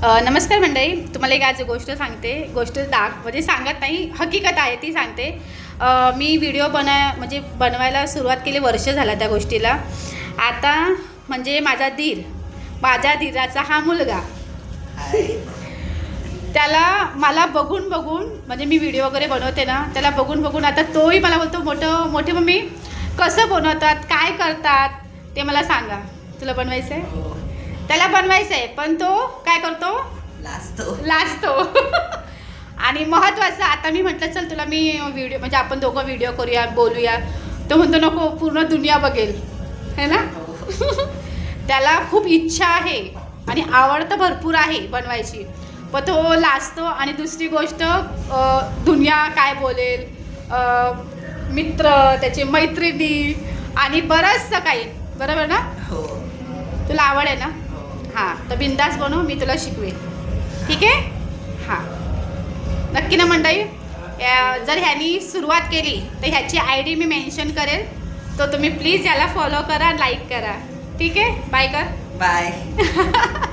नमस्कार मंडळी, तुम्हाला एक आज गोष्ट सांगते. गोष्ट म्हणजे सांगत नाही, हकीकत आहे ती सांगते. मी व्हिडिओ बनवायला सुरुवात केली, वर्ष झाला त्या गोष्टीला. आता म्हणजे माझ्या धीराचा हा मुलगा, त्याला मला बघून म्हणजे मी व्हिडिओ वगैरे बनवते ना, त्याला बघून आता तोही मला बोलतो, मोठी मम्मी कसं बनवतात, काय करतात ते मला सांगा. तुला बनवायचं आहे? त्याला बनवायचं आहे, पण तो काय करतो? लाजतो. आणि महत्त्वाचं, आता मी म्हटलं चल तुला मी व्हिडिओ म्हणजे आपण दोघं व्हिडिओ करूया, बोलूया. तो म्हणतो नको, पूर्ण दुनिया बघेल, है ना. त्याला खूप इच्छा आहे आणि आवड तर भरपूर आहे बनवायची, पण तो लाजतो. आणि दुसरी गोष्ट, दुनिया काय बोलेल, मित्र, त्याची मैत्रिणी आणि बरंचसं काही. बरोबर ना? हो. तुला आवड आहे ना? हां, तर बिंदास बनव, मी तुला शिकवेन. ठीक आहे? हां, नक्की ना मंडळी. जर ह्यानी सुरुवात केली तर ह्याची ID मी मेन्शन करेल, तर तुम्ही प्लीज याला फॉलो करा, लाईक करा. ठीक आहे? बाय कर. बाय.